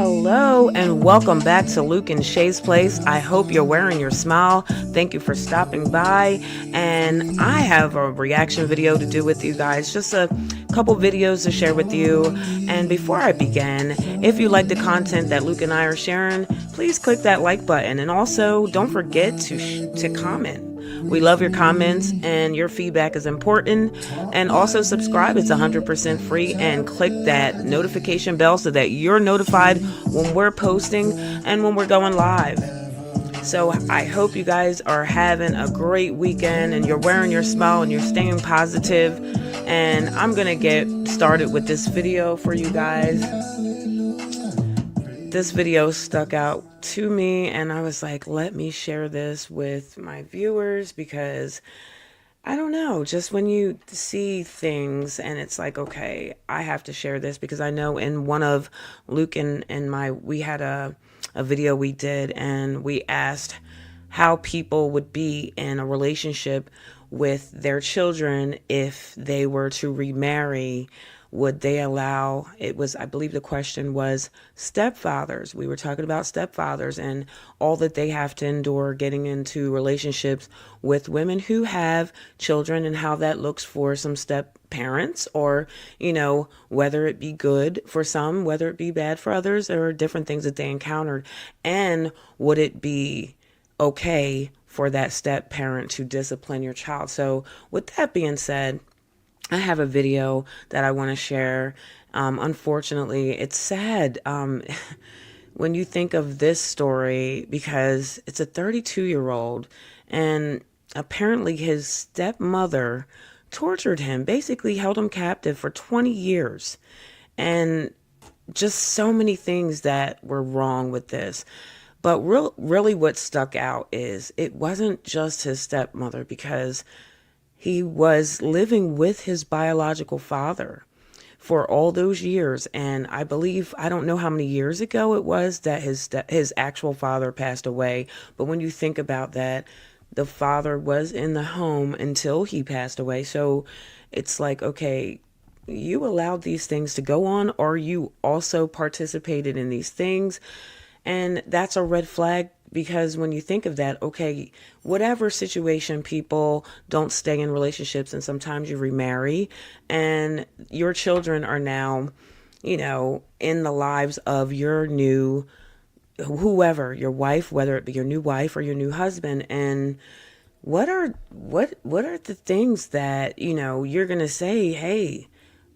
Hello and welcome back to LUKE-N-SHAE'S place. I hope you're wearing your smile. Thank you for stopping by. And I have a reaction video to do with you guys. Just a couple videos to share with you. And before I begin, if you like the content that Luke and I are sharing, please click that like button. And also don't forget to comment. We love your comments and your feedback is important. And also subscribe, it's 100% free, and click that notification bell so that you're notified when we're posting and when we're going live. So I hope you guys are having a great weekend and you're wearing your smile and you're staying positive. And I'm gonna get started with this video for you guys. This video stuck out to me and I was like, let me share this with my viewers because I don't know, just when you see things and it's like, okay, I have to share this because I know in one of Luke and we had a video we did and we asked how people would be in a relationship with their children if they were to remarry. Would they allow, I believe the question was stepfathers. We were talking about stepfathers and all that they have to endure getting into relationships with women who have children and how that looks for some step parents, or, you know, whether it be good for some, whether it be bad for others. There are different things that they encountered. And would it be okay for that step parent to discipline your child? So with that being said, I have a video that I want to share. Unfortunately, it's sad when you think of this story because it's a 32-year-old and apparently his stepmother tortured him, basically held him captive for 20 years. And just so many things that were wrong with this. But really what stuck out is it wasn't just his stepmother, because he was living with his biological father for all those years. And I believe, I don't know how many years ago it was that his actual father passed away. But when you think about that, the father was in the home until he passed away. So it's like, okay, you allowed these things to go on, or you also participated in these things. And that's a red flag. Because when you think of that, okay, whatever situation, people don't stay in relationships and sometimes you remarry and your children are now, you know, in the lives of your new, whoever, your wife, whether it be your new wife or your new husband. And what are the things that, you know, you're going to say, hey,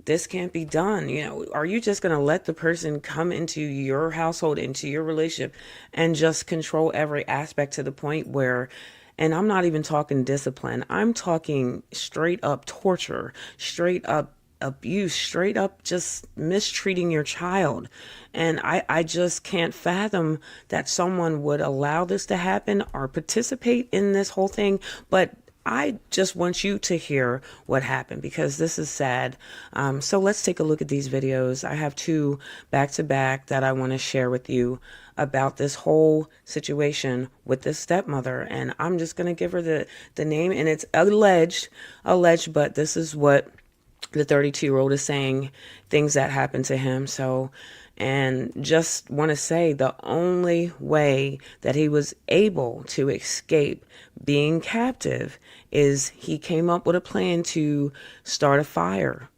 this can't be done. You know, are you just going to let the person come into your household, into your relationship, and just control every aspect to the point where, and I'm not even talking discipline, I'm talking straight up torture, straight up abuse, straight up just mistreating your child. And I just can't fathom that someone would allow this to happen or participate in this whole thing. But I just want you to hear what happened because this is sad. So let's take a look at these videos. I have two back to back that I want to share with you about this whole situation with this stepmother. And I'm just going to give her the name, and it's alleged, but this is what the 32-year-old is saying, things that happened to him. So, and just want to say the only way that he was able to escape being captive is he came up with a plan to start a fire.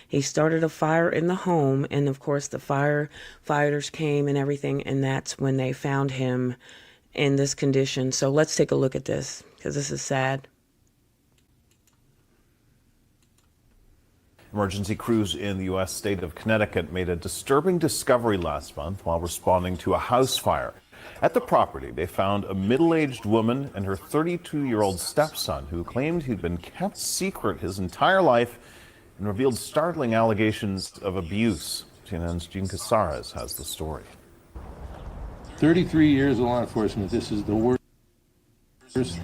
He started a fire in the home, and of course the firefighters came and everything, and that's when they found him in this condition. So let's take a look at this because this is sad. Emergency crews in the U.S. state of Connecticut made a disturbing discovery last month while responding to a house fire. At the property, they found a middle-aged woman and her 32-year-old stepson who claimed he'd been kept secret his entire life and revealed startling allegations of abuse. CNN's Jean Casares has the story. 33 years of law enforcement, this is the worst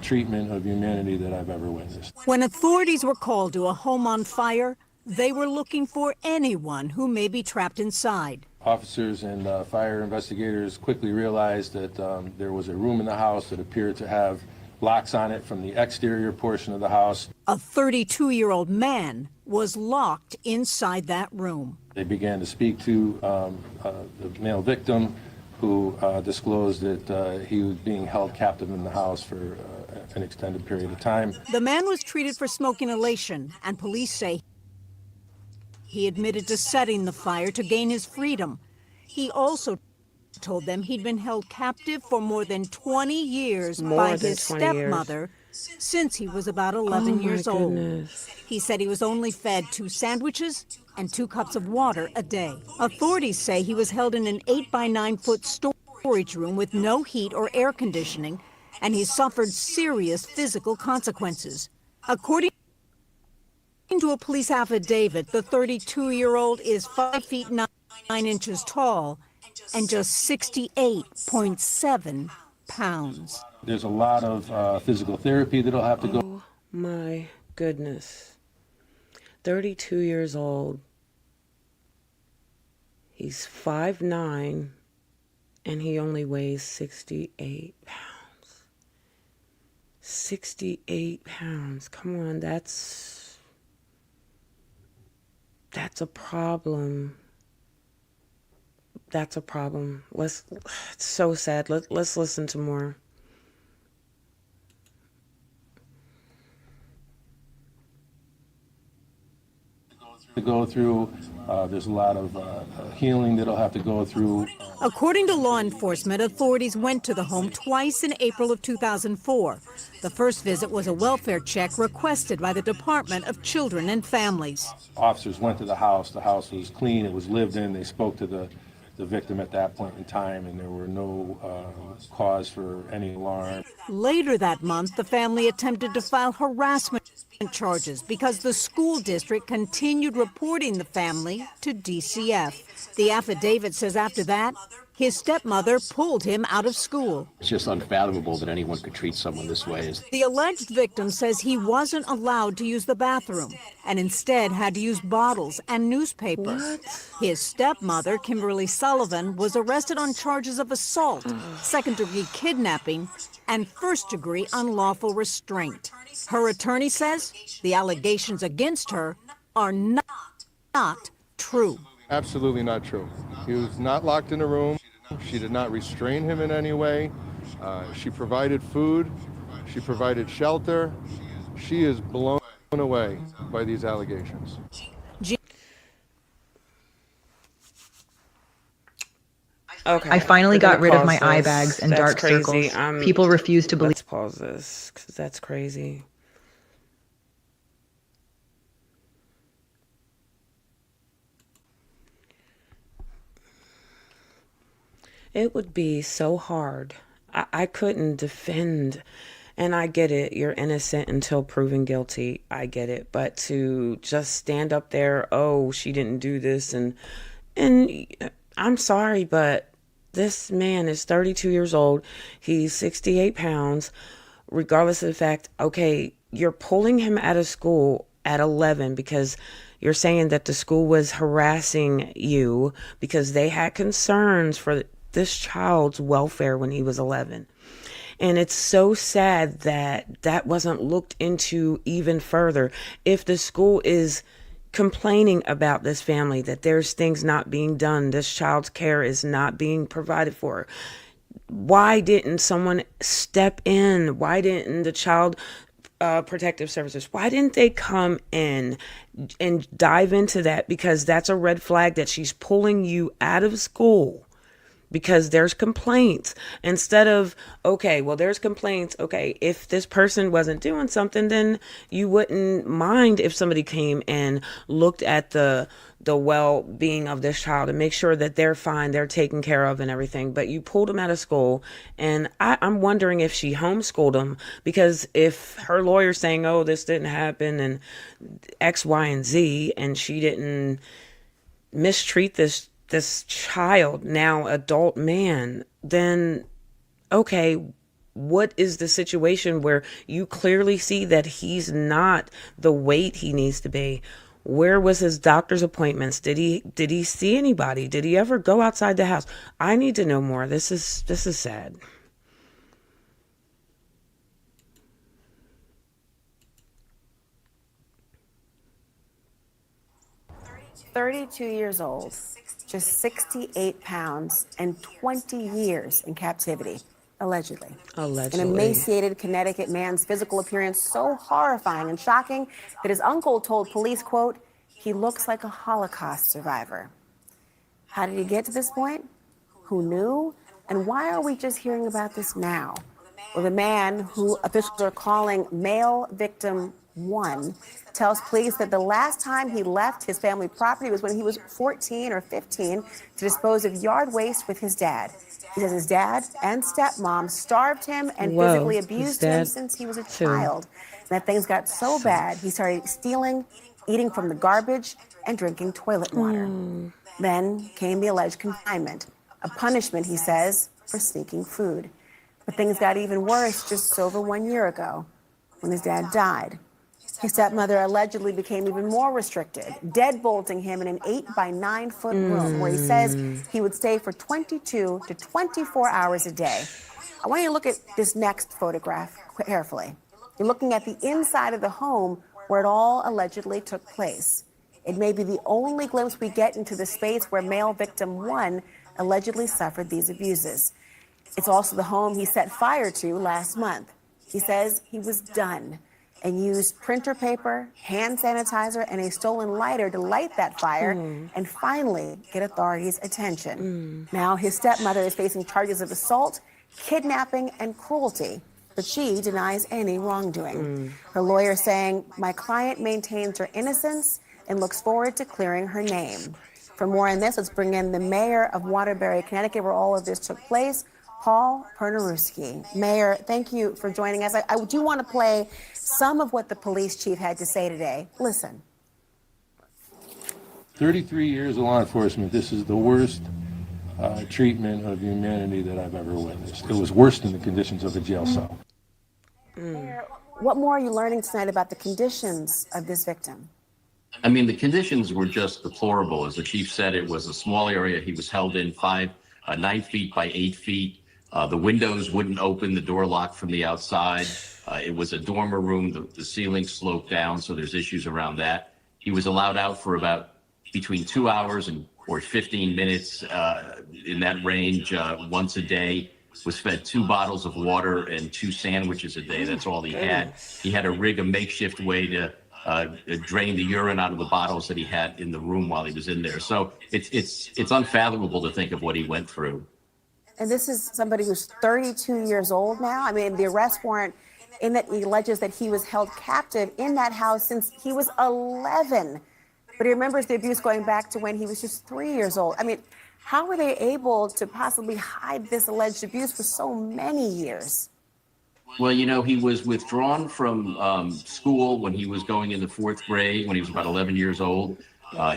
treatment of humanity that I've ever witnessed. When authorities were called to a home on fire, they were looking for anyone who may be trapped inside. Officers and fire investigators quickly realized that there was a room in the house that appeared to have locks on it from the exterior portion of the house. A 32-year-old man was locked inside that room. They began to speak to the male victim, who disclosed that he was being held captive in the house for an extended period of time. The man was treated for smoke inhalation, and police say he admitted to setting the fire to gain his freedom. He also told them he'd been held captive for more than 20 years by his stepmother since he was about 11 years old. He said he was only fed 2 sandwiches and 2 cups of water a day. Authorities say he was held in an 8-by-9-foot storage room with no heat or air conditioning, and he suffered serious physical consequences. According to a police affidavit, the 32-year-old is 5 feet 9 inches tall and just 68.7 pounds. There's a lot of physical therapy that'll have to go. Oh my goodness. 32 years old. He's 5'9", and he only weighs 68 pounds. 68 pounds. Come on, that's a problem. That's a problem. It's so sad. Let's listen to more. To go through. There's a lot of healing that'll have to go through. According to law enforcement, authorities went to the home twice in April of 2004. The first visit was a welfare check requested by the Department of Children and Families. Officers went to the house. The house was clean. It was lived in. They spoke to the victim at that point in time, and there were no cause for any alarm. Later that month, the family attempted to file harassment charges because the school district continued reporting the family to DCF. The affidavit says after that, his stepmother pulled him out of school. It's just unfathomable that anyone could treat someone this way. The alleged victim says he wasn't allowed to use the bathroom and instead had to use bottles and newspapers. What? His stepmother, Kimberly Sullivan, was arrested on charges of assault, second-degree kidnapping, and first-degree unlawful restraint. Her attorney says the allegations against her are not true. Absolutely not true. He was not locked in a room. She did not restrain him in any way. She provided food. She provided shelter. She is blown away by these allegations. Okay. I finally got rid of my eye this. bags and That's dark crazy. circles. People refuse to believe. Let's pause this, because that's crazy. It would be so hard. I couldn't defend, and I get it. You're innocent until proven guilty. I get it. But to just stand up there, oh, she didn't do this, and I'm sorry, but this man is 32 years old. He's 68 pounds. Regardless of the fact, okay, you're pulling him out of school at 11 because you're saying that the school was harassing you because they had concerns for this child's welfare when he was 11. And it's so sad that that wasn't looked into even further. If the school is complaining about this family, that there's things not being done, this child's care is not being provided for, why didn't someone step in? Why didn't the child protective services, why didn't they come in and dive into that? Because that's a red flag that she's pulling you out of school because there's complaints. Instead of, okay, well, there's complaints. Okay, if this person wasn't doing something, then you wouldn't mind if somebody came and looked at the well-being of this child and make sure that they're fine, they're taken care of and everything. But you pulled them out of school, and I'm wondering if she homeschooled them, because if her lawyer's saying, oh, this didn't happen and X, Y, and Z, and she didn't mistreat this child, now adult man, then okay, what is the situation where you clearly see that he's not the weight he needs to be? Where was his doctor's appointments? Did he see anybody? Did he ever go outside the house? I need to know more. This is sad. 32 years old, just 68 pounds, and 20 years in captivity, allegedly. An Allegedly. emaciated Connecticut man's physical appearance so horrifying and shocking that his uncle told police, quote, he looks like a Holocaust survivor. How did he get to this point? Who knew? And why are we just hearing about this now? Well, the man who officials are calling male victim 1 tells police that the last time he left his family property was when he was 14 or 15 to dispose of yard waste with his dad. He says his dad and stepmom starved him and Whoa, physically his abused him dad since he was a too. child. And that things got so bad, he started stealing, eating from the garbage, and drinking toilet water. Then came the alleged confinement, a punishment, he says, for sneaking food. But things got even worse just over 1 year ago when his dad died. His stepmother allegedly became even more restricted, deadbolting him in an 8 by 9 foot room where he says he would stay for 22 to 24 hours a day. I want you to look at this next photograph carefully. You're looking at the inside of the home where it all allegedly took place. It may be the only glimpse we get into the space where male victim 1 allegedly suffered these abuses. It's also the home he set fire to last month. He says he was done and used printer paper, hand sanitizer, and a stolen lighter to light that fire and finally get authorities' attention. Now his stepmother is facing charges of assault, kidnapping, and cruelty, but she denies any wrongdoing. Her lawyer saying, my client maintains her innocence and looks forward to clearing her name. For more on this, let's bring in the mayor of Waterbury, Connecticut, where all of this took place, Paul Pernaruski. Mayor, thank you for joining us. I do want to play some of what the police chief had to say today. Listen. 33 years of law enforcement, this is the worst treatment of humanity that I've ever witnessed. It was worse than the conditions of a jail cell. Mayor, what more are you learning tonight about the conditions of this victim? I mean, the conditions were just deplorable. As the chief said, it was a small area. He was held in 9 feet by 8 feet. The windows wouldn't open, the door locked from the outside. It was a dormer room. The ceiling sloped down, so there's issues around that. He was allowed out for about between 2 hours or 15 minutes in that range once a day. Was fed 2 bottles of water and 2 sandwiches a day. That's all he had. He had to rig a makeshift way to drain the urine out of the bottles that he had in the room while he was in there. So it's unfathomable to think of what he went through. And this is somebody who's 32 years old now. I mean, the arrest warrant in that he alleges that he was held captive in that house since he was 11. But he remembers the abuse going back to when he was just 3 years old. I mean, how were they able to possibly hide this alleged abuse for so many years? Well, you know, he was withdrawn from school when he was going into 4th grade, when he was about 11 years old.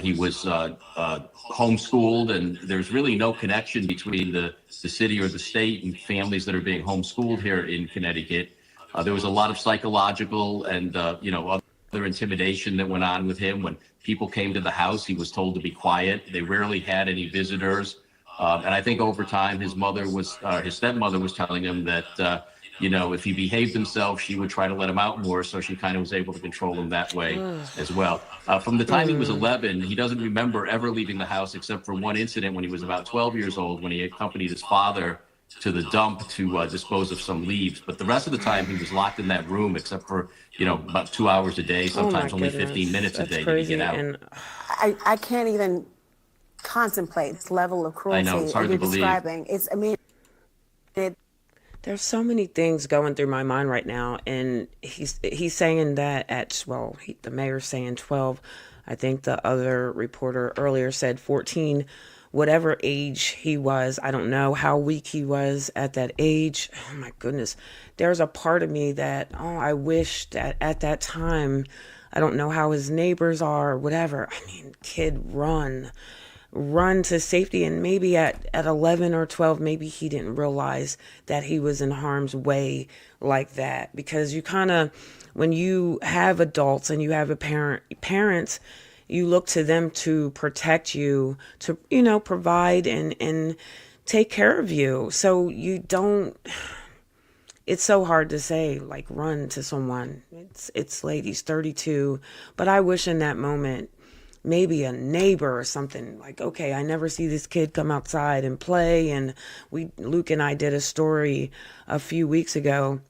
He was homeschooled, and there's really no connection between the city or the state and families that are being homeschooled here in Connecticut. There was a lot of psychological and, other intimidation that went on with him. When people came to the house, he was told to be quiet. They rarely had any visitors. And I think over time, his stepmother was telling him that, if he behaved himself, she would try to let him out more. So she kind of was able to control him that way as well. From the time he was 11, he doesn't remember ever leaving the house except for one incident when he was about 12 years old, when he accompanied his father to the dump to dispose of some leaves. But the rest of the time he was locked in that room except for, about 2 hours a day, sometimes only 15 minutes a day to get out. And I can't even contemplate the level of cruelty I know, it's hard you're to believe. describing. there's so many things going through my mind right now, and he's saying that the mayor's saying 12. I think the other reporter earlier said 14. Whatever age he was, I don't know how weak he was at that age. Oh my goodness. There's a part of me that, I wish that at that time, I don't know how his neighbors are, whatever. I mean, kid, run to safety. And maybe at 11 or 12, maybe he didn't realize that he was in harm's way like that. Because you kind of, when you have adults and you have parents, you look to them to protect you, to, provide and take care of you. So you don't, it's so hard to say, like, run to someone. It's late, he's 32. But I wish in that moment maybe a neighbor or something, like, okay, I never see this kid come outside and play. And Luke and I did a story a few weeks ago,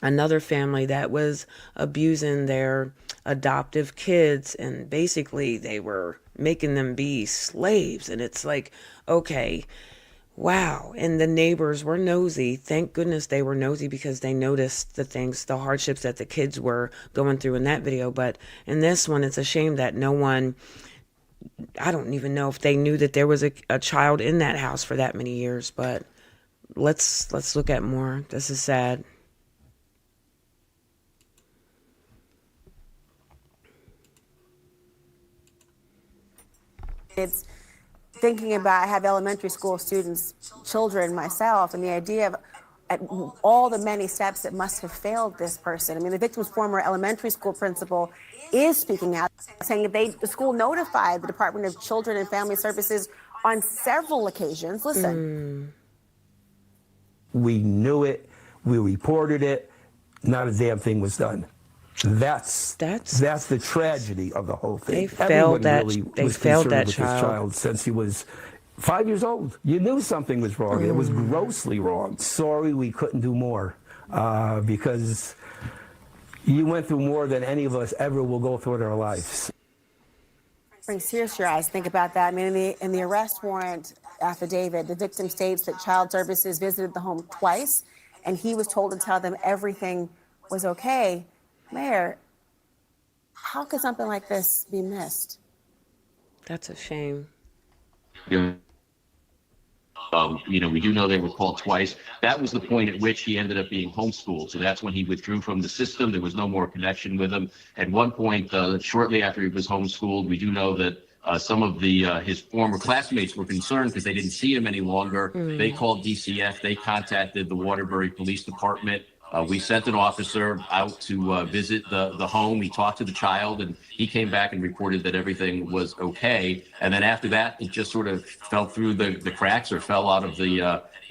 another family that was abusing their adoptive kids, and basically they were making them be slaves. And it's like, okay, wow. And the neighbors were nosy. Thank goodness they were nosy, because they noticed the things, the hardships that the kids were going through in that video. But in this one, it's a shame that no one, I don't even know if they knew that there was a child in that house for that many years. But let's look at more. This is sad. It's thinking about, I have elementary school students, children myself, and the idea of at all the many steps that must have failed this person. I mean, the victim's former elementary school principal is speaking out, saying that the school notified the Department of Children and Family Services on several occasions. Listen. We knew it, we reported it, not a damn thing was done. That's the tragedy of the whole thing. They failed that This child since he was 5 years old. You knew something was wrong. It was grossly wrong. Sorry we couldn't do more, because you went through more than any of us ever will go through in our lives. Brings tears to your eyes. Think about that. I mean, in the arrest warrant affidavit, the victim states that Child Services visited the home twice, and he was told to tell them everything was okay. Mayor, how could something like this be missed? That's a shame. We do know they were called twice. That was the point at which he ended up being homeschooled. So that's when he withdrew from the system. There was no more connection with him. At one point, shortly after he was homeschooled, we do know that some of his former classmates were concerned because they didn't see him any longer. They called DCF. They contacted the Waterbury Police Department. We sent an officer out to visit the home. He talked to the child, and he came back and reported that everything was okay. And then after that, it just sort of fell through the cracks, or fell out of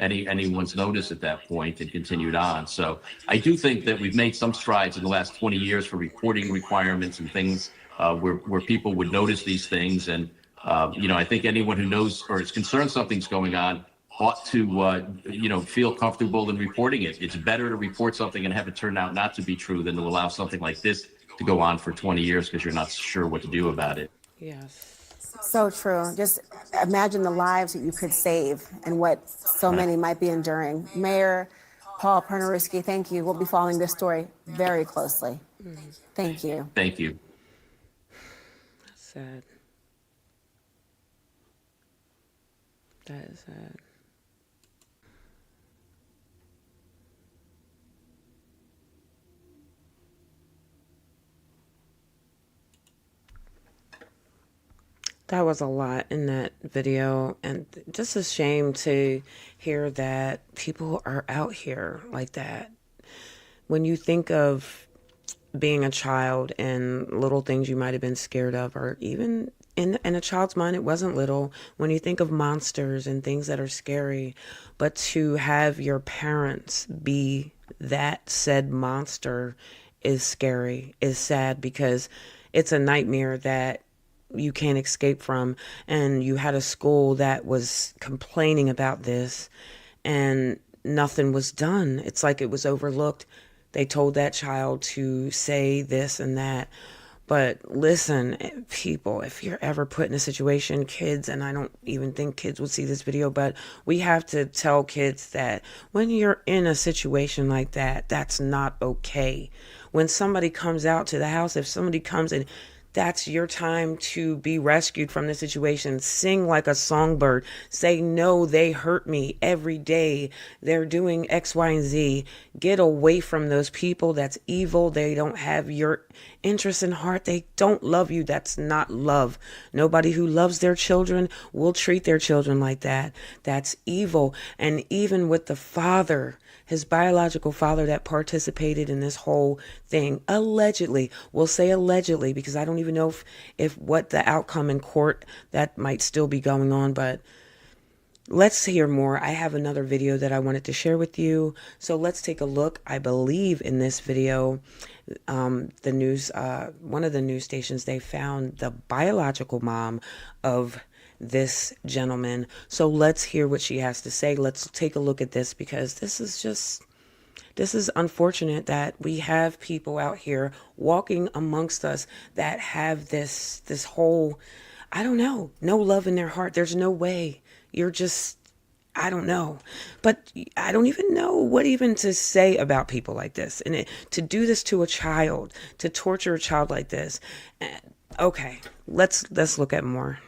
anyone's notice at that point, and continued on. So I do think that we've made some strides in the last 20 years for reporting requirements and things where people would notice these things. And I think anyone who knows or is concerned something's going on ought to, feel comfortable in reporting it. It's better to report something and have it turn out not to be true than to allow something like this to go on for 20 years because you're not sure what to do about it. Yes. So true. Just imagine the lives that you could save and what so many might be enduring. Mayor Paul Pernaruski, thank you. We'll be following this story very closely. Thank you. Thank you. That's sad. That is sad. That was a lot in that video, and just a shame to hear that people are out here like that. When you think of being a child and little things you might have been scared of, or even in a child's mind, it wasn't little. When you think of monsters and things that are scary, but to have your parents be that said monster is scary, is sad, because it's a nightmare that you can't escape from. And you had a school that was complaining about this and nothing was done. It's like it was overlooked. They told that child to say this and that. But listen, people, if you're ever put in a situation, kids, and I don't even think kids would see this video, but we have to tell kids that when you're in a situation like that, that's not okay. When somebody comes out to the house, if somebody comes in, that's your time to be rescued from the situation. Sing like a songbird. Say, no, they hurt me every day. They're doing X, Y, and Z. Get away from those people. That's evil. They don't have your interest in heart. They don't love you. That's not love. Nobody who loves their children will treat their children like that. That's evil. And even with the father, his biological father that participated in this whole thing, allegedly, we'll say allegedly, because I don't even know if what the outcome in court, that might still be going on, but let's hear more. I have another video that I wanted to share with you. So let's take a look. I believe in this video, the news, one of the news stations, they found the biological mom of this gentleman. So let's hear what she has to say. Let's take a look at this, because this is unfortunate that we have people out here walking amongst us that have this whole, I don't know, no love in their heart. There's no way. You're just, I don't know. But I don't even know what even to say about people like this. And to do this to a child, to torture a child like this. Okay, let's look at more.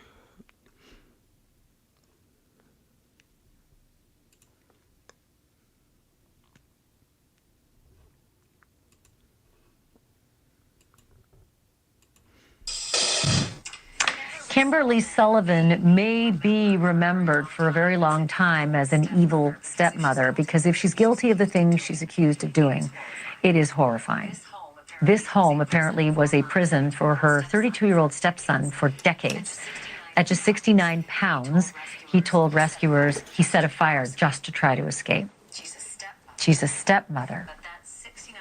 Kimberly Sullivan may be remembered for a very long time as an evil stepmother, because if she's guilty of the things she's accused of doing, it is horrifying. This home apparently was a prison for her 32-year-old stepson for decades. At just 69 pounds, he told rescuers he set a fire just to try to escape. She's a stepmother.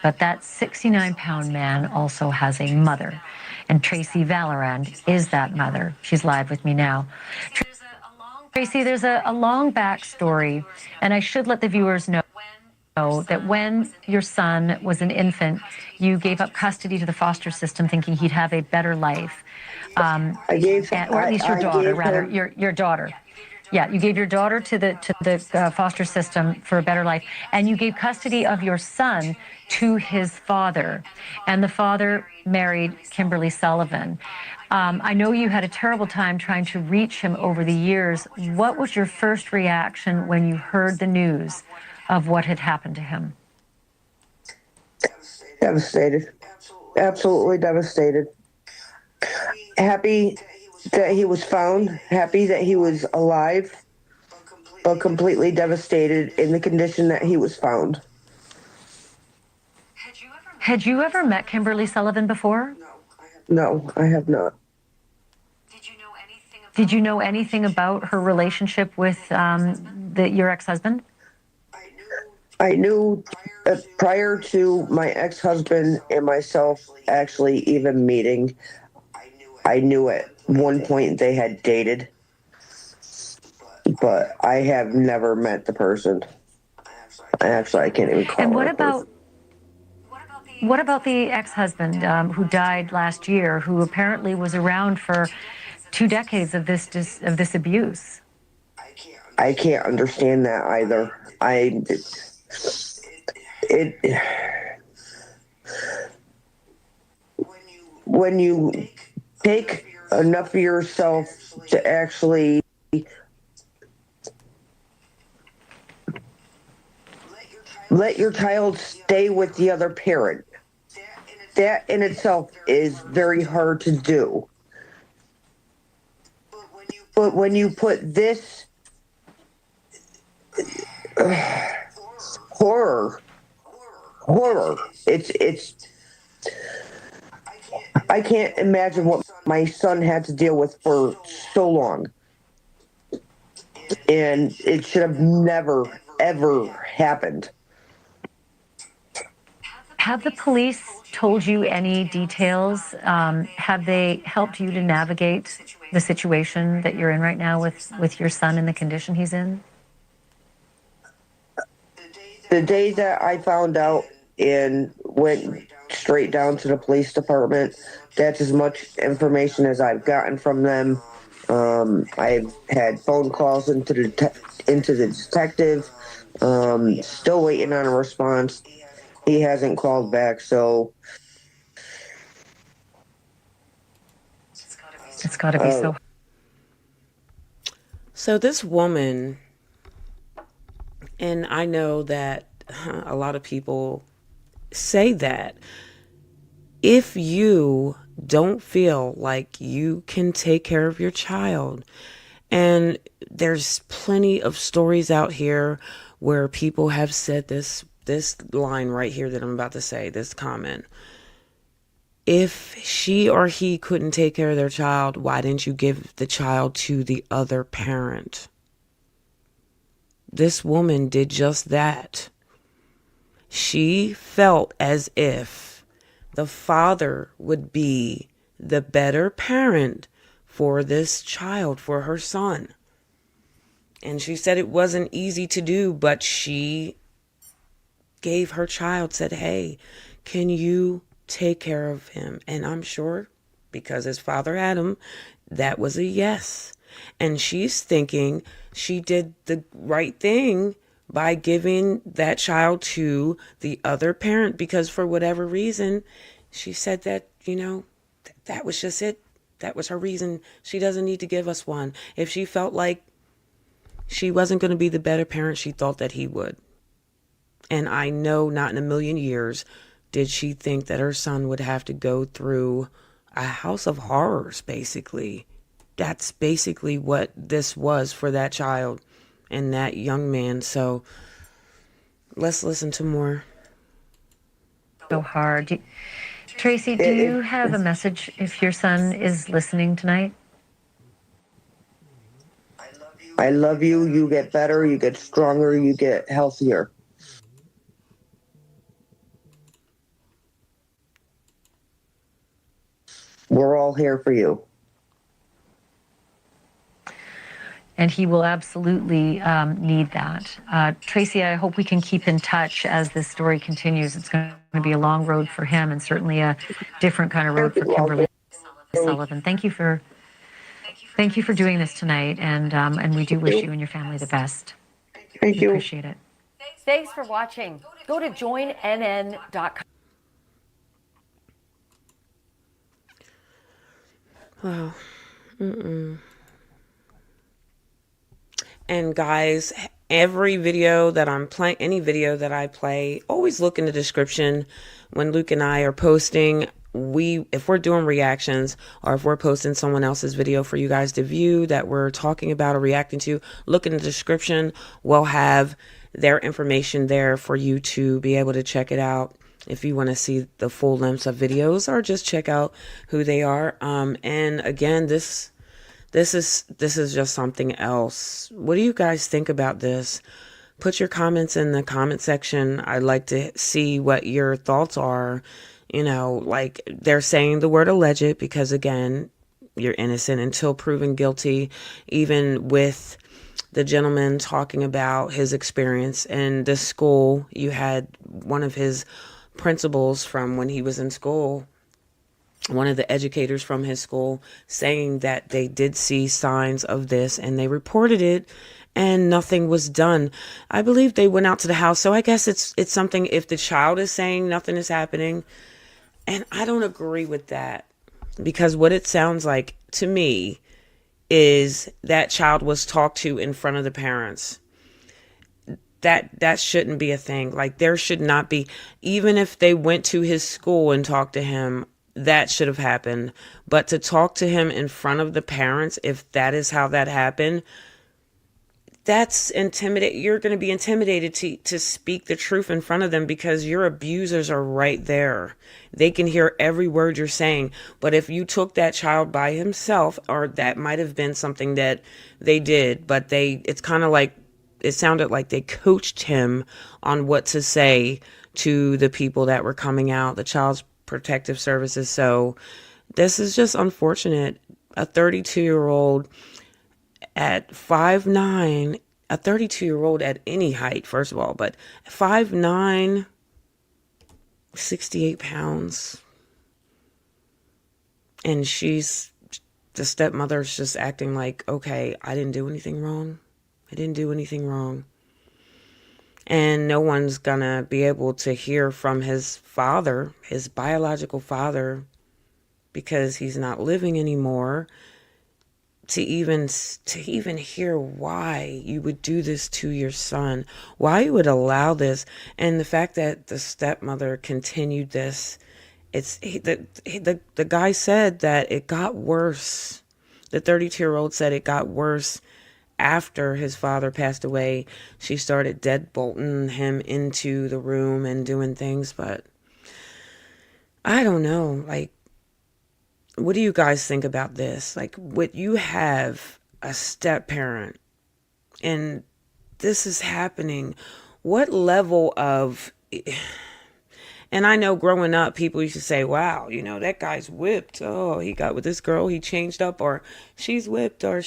But that 69-pound man also has a mother. And Tracy Valorand is that mother. She's live with me now. Tracy, there's a long backstory, and I should let the viewers know that when your son was an infant, you gave up custody to the foster system thinking he'd have a better life. Or at least your daughter, rather, your daughter. Yeah, you gave your daughter to the foster system for a better life, and you gave custody of your son to his father, and the father married Kimberly Sullivan. I know you had a terrible time trying to reach him over the years. What was your first reaction when you heard the news of what had happened to him? Devastated. Absolutely devastated. Happy that he was found, happy that he was alive, but completely devastated in the condition that he was found. Had you ever met Kimberly Sullivan before? No, I have not. Did you know anything about her relationship with your ex-husband? I knew prior to my ex-husband and myself actually even meeting, I knew at one point they had dated, but I have never met the person. Actually, I can't even call And her. what about the ex-husband who died last year, who apparently was around for 2 decades of this abuse? I can't understand that either. When you take enough of yourself to actually let your child stay with the other parent, that in itself is very hard to do. But when you put this horror, it's I can't imagine what my son had to deal with for so long. And it should have never, ever happened. Have the police told you any details? Have they helped you to navigate the situation that you're in right now with your son and the condition he's in? The day that I found out and went straight down to the police department, that's as much information as I've gotten from them. I've had phone calls into the detective, still waiting on a response. He hasn't called back, so it's got to be so. So this woman, and I know that a lot of people say that if you don't feel like you can take care of your child, and there's plenty of stories out here where people have said this line right here that I'm about to say, this comment. If she or he couldn't take care of their child, why didn't you give the child to the other parent? this woman did just that. She felt as if the father would be the better parent for this child, for her son. And she said it wasn't easy to do, but she gave her child, said, hey, can you take care of him? And I'm sure because his father had him, that was a yes. And she's thinking she did the right thing by giving that child to the other parent, because for whatever reason, she said that, that was just it. That was her reason. She doesn't need to give us one. If she felt like she wasn't going to be the better parent, she thought that he would. And I know not in a million years did she think that her son would have to go through a house of horrors, basically. That's basically what this was for that child and that young man. So let's listen to more. So hard. Tracy, do you have a message if your son is listening tonight? I love you. You get better. You get stronger. You get healthier. We're all here for you. And he will absolutely need that. Tracy, I hope we can keep in touch as this story continues. It's going to be a long road for him and certainly a different kind of road for Kimberly Sullivan. Thank you for doing this tonight, and we do wish you and your family the best. Thank you. Appreciate it. Thanks for watching. Go to joinnn.com. Wow. And guys, every video that I'm playing, any video that I play, always look in the description when Luke and I are posting. If we're doing reactions or if we're posting someone else's video for you guys to view that we're talking about or reacting to, look in the description. We'll have their information there for you to be able to check it out if you want to see the full lengths of videos or just check out who they are. And again, this is just something else. What do you guys think about this? Put your comments in the comment section. I'd like to see what your thoughts are. Like they're saying the word alleged because, again, you're innocent until proven guilty. Even with the gentleman talking about his experience in the school, you had one of his principals from when he was in school, one of the educators from his school, saying that they did see signs of this and they reported it and nothing was done. I believe they went out to the house. So I guess it's something, if the child is saying nothing is happening, and I don't agree with that, because what it sounds like to me is that child was talked to in front of the parents. That shouldn't be a thing. Like, there should not be, even if they went to his school and talked to him, that should have happened. But to talk to him in front of the parents, if that is how that happened, that's intimidating. You're going to be intimidated to speak the truth in front of them because your abusers are right there. They can hear every word you're saying. But if you took that child by himself, or that might have been something that they did, but it's kind of like, it sounded like they coached him on what to say to the people that were coming out, the Child Protective Services. So this is just unfortunate. A 32-year-old at 5'9", a 32-year-old at any height, first of all, but 5'9", 68 pounds. And the stepmother's just acting like, okay, I didn't do anything wrong. I didn't do anything wrong. And no one's gonna be able to hear from his father, his biological father, because he's not living anymore, to even hear why you would do this to your son, why you would allow this. And the fact that the stepmother continued this, the guy said that it got worse. The 32-year-old said it got worse after his father passed away. She started deadbolting him into the room and doing things. But I don't know, like, what do you guys think about this? Like, what you have a step parent, and this is happening? What level of, and I know growing up, people used to say, wow, that guy's whipped. Oh, he got with this girl, he changed up, or she's whipped, or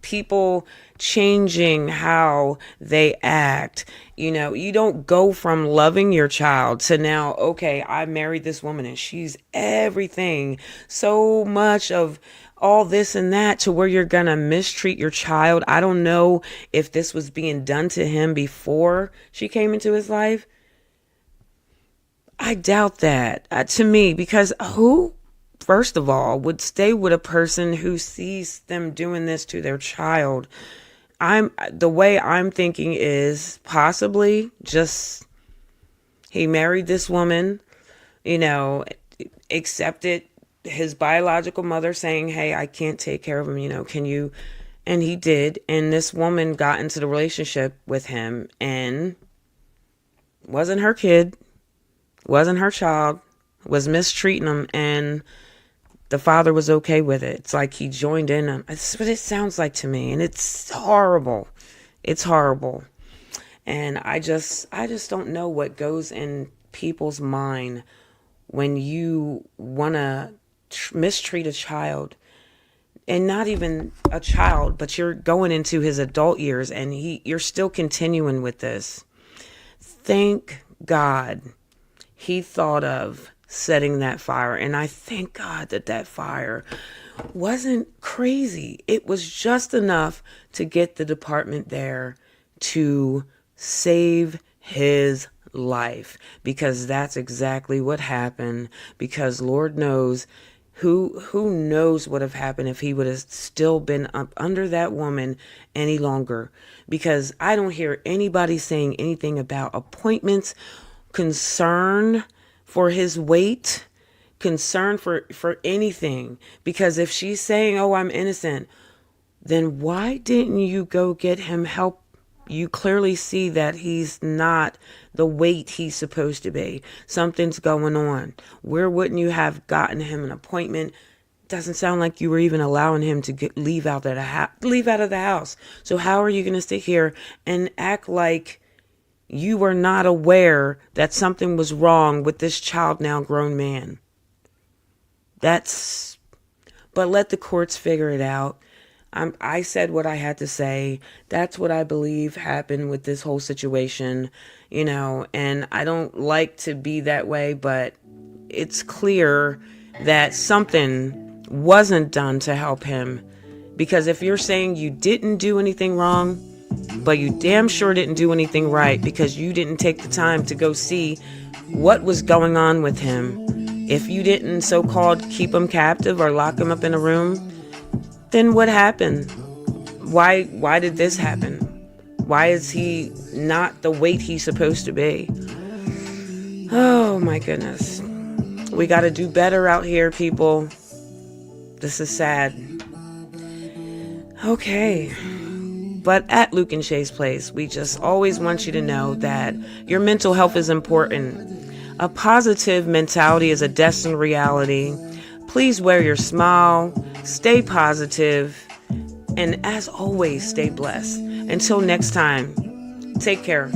people changing how they act. You don't go from loving your child to now, okay, I married this woman and she's everything. So much of all this and that to where you're going to mistreat your child. I don't know if this was being done to him before she came into his life. I doubt that, to me, because who, first of all, would stay with a person who sees them doing this to their child? The way I'm thinking is possibly just he married this woman, accepted his biological mother saying, hey, I can't take care of him, can you? And he did. And this woman got into the relationship with him and wasn't her kid. Wasn't her child, was mistreating him, and the father was okay with it. It's like he joined in them. That's what it sounds like to me, and it's horrible. It's horrible. And I just don't know what goes in people's mind when you want to mistreat a child, and not even a child, but you're going into his adult years, and you're still continuing with this. Thank God he thought of setting that fire. And I thank God that fire wasn't crazy. It was just enough to get the department there to save his life, because that's exactly what happened. Because Lord knows who knows what have happened if he would have still been up under that woman any longer. Because I don't hear anybody saying anything about appointments, concern for his weight, concern for anything. Because if she's saying, oh, I'm innocent, then why didn't you go get him help? You clearly see that he's not the weight he's supposed to be. Something's going on. Where wouldn't you have gotten him an appointment? Doesn't sound like you were even allowing him to leave out of the house. So how are you going to sit here and act like you were not aware that something was wrong with this child, now grown man? But let the courts figure it out. I said what I had to say. That's what I believe happened with this whole situation, and I don't like to be that way, but it's clear that something wasn't done to help him. Because if you're saying you didn't do anything wrong, but you damn sure didn't do anything right, because you didn't take the time to go see what was going on with him. If you didn't so-called keep him captive or lock him up in a room, then what happened? Why did this happen? Why is he not the weight he's supposed to be? Oh my goodness. We got to do better out here, people. This is sad. Okay. But at Luke-N-SHAE'S place, we just always want you to know that your mental health is important. A positive mentality is a destined reality. Please wear your smile, stay positive, and as always, stay blessed. Until next time, take care.